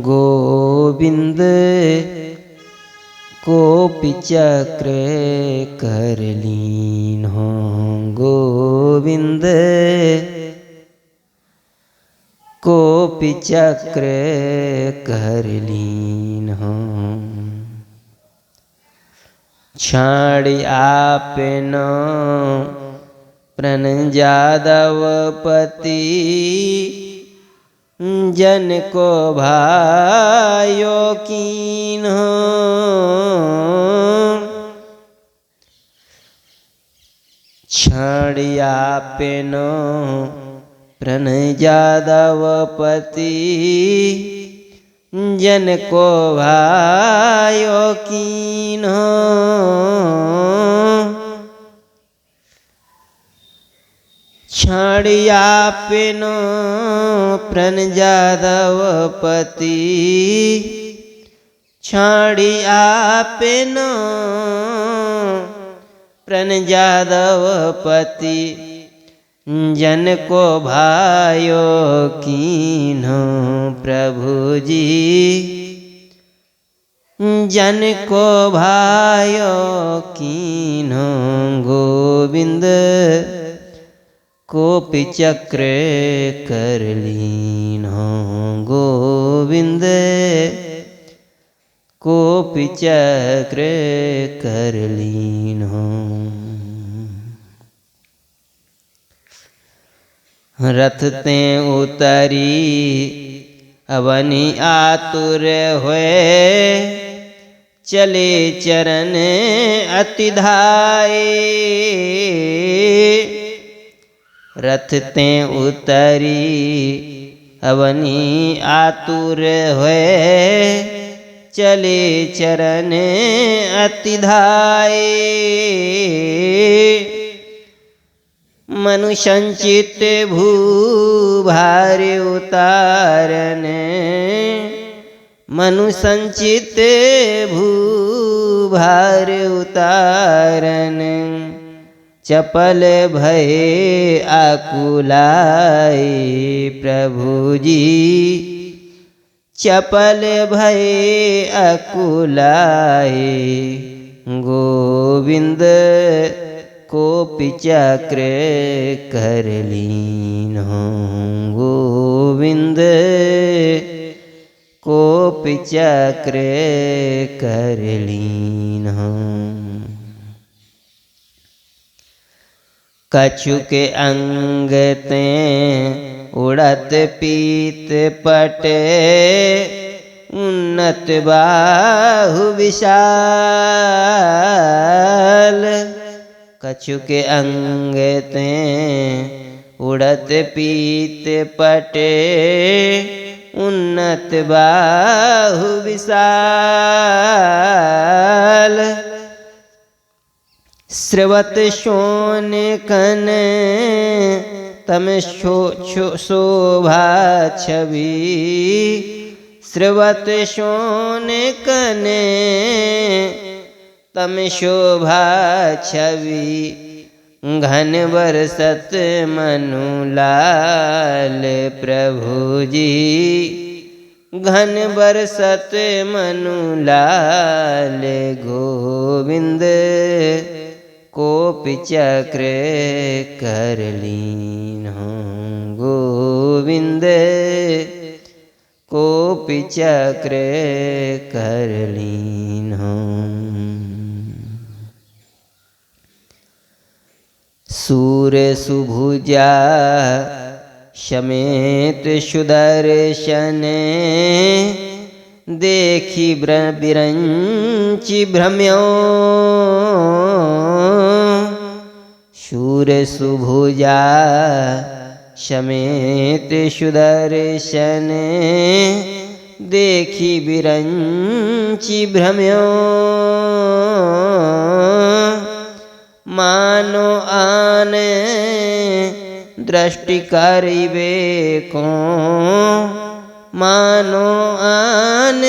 गोविंद कोपि चक्र कर लीन हो। गोविंद कोपि चक्र कर लीन हो। छाड़ी आपनो प्रण जादवपति जन को भायो कीन हो। छाड़ी आपनो प्रण जादवपति जन को भायो कीन हो। छाड़ी आपनो प्रण जादवपति छाड़ी आपनो प्रण जादवपति जन को भायो कीन्हो। प्रभु जी जन को भायो कीन्हो। गोविंद कोपि चक्र कर लीन हो। गोविंद कोपि चक्र कर लीन हो। रथ ते उतरी अवनि आतुर हुए चले चरण अति धाये। रथ ते उतरी अवनि आतुर हुए चले चरण अति धाये। मनु संचित भूभार उतारन मनु संचित भूभार उतारन चपल भये आकुलाए। प्रभु जी चपल भये आकुलाए। गोविंद कोपि चक्र कर लीन हो। गोविंद कोपि चक्र कर लीन हो। कछु के अंग ते उड़त पीत पटे उन्नत बाहु विशाल। कछु के अंग ते उड़त पीत पटे उन्नत बाहु विशाल। स्रवत शोण कन तम शोभा छवि। स्रवत शोण कन तम शोभा छवि। घन बरसत मनु लाल। प्रभु जी घन बरसत मनु लाल। गोविंद कोपि चक्र कर लीन हो। गोविंद कोपि चक्र कर लीन हो। सूर सुभुजा समेत सुदर्शन देखी बिरंचि भ्रम्यो। शूर सुभुजा समेत सुदर्शन देखी बिरंचि भ्रम्यो। मानो आन दृष्टि करिबे को। मानो आन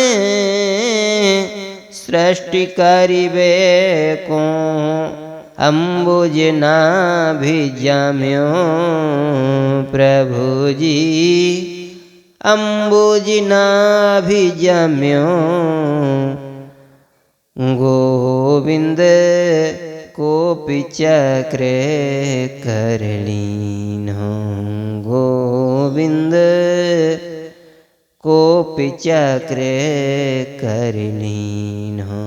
सृष्टि करिबे को। अम्बुज नाभि जम्यो। प्रभु जी अम्बुजिनाभिजम्यो गोविंद कोपि चक्रे करलीनो गोविंद कोपि चक्रे करलीनो।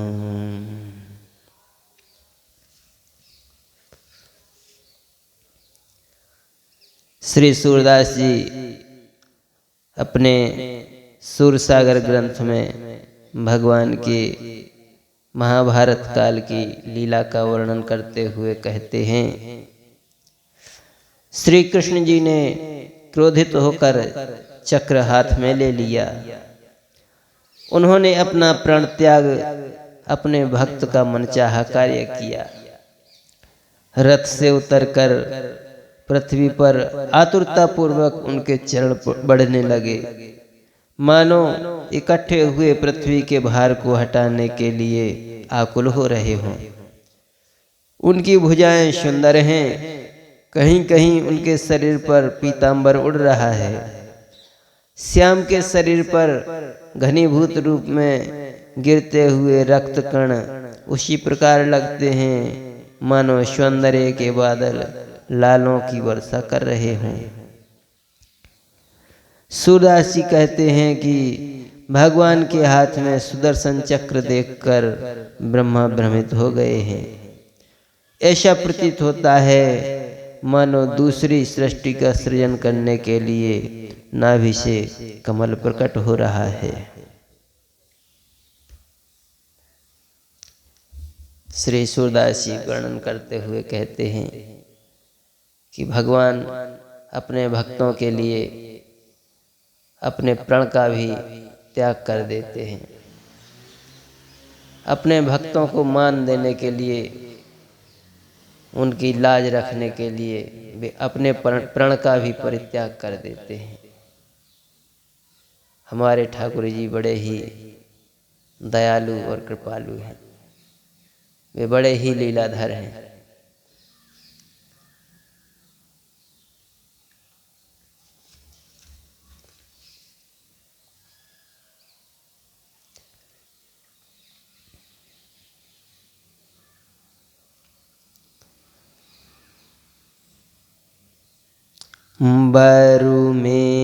श्री सूरदास जी अपने सूरसागर ग्रंथ में भगवान की महाभारत काल की लीला का वर्णन करते हुए कहते हैं, श्री कृष्ण जी ने क्रोधित होकर चक्र हाथ में ले लिया। उन्होंने अपना प्राण त्याग अपने भक्त का मनचाहा कार्य किया। रथ से उतरकर पृथ्वी पर आतुरता पूर्वक उनके चरण बढ़ने लगे, मानो इकट्ठे हुए पृथ्वी के भार को हटाने के लिए आकुल हो रहे हों। उनकी भुजाएं सुंदर हैं, कहीं कहीं उनके शरीर पर पीतांबर उड़ रहा है। श्याम के शरीर पर घनीभूत रूप में गिरते हुए रक्त कण उसी प्रकार लगते हैं मानो सौंदर्य के बादल लालों की वर्षा कर रहे हों। सूरदास जी कहते हैं कि भगवान के हाथ में सुदर्शन चक्र देखकर ब्रह्मा भ्रमित हो गए हैं। ऐसा प्रतीत होता है मानो दूसरी सृष्टि का सृजन करने के लिए नाभि से कमल प्रकट हो रहा है। श्री सूरदास जी वर्णन करते हुए कहते हैं कि भगवान अपने भक्तों के लिए अपने प्राण का भी त्याग कर देते हैं। अपने भक्तों को मान देने के लिए, उनकी लाज रखने के लिए वे अपने प्राण का भी परित्याग कर देते हैं। हमारे ठाकुर जी बड़े ही दयालु और कृपालु हैं, वे बड़े ही लीलाधर हैं। बरु में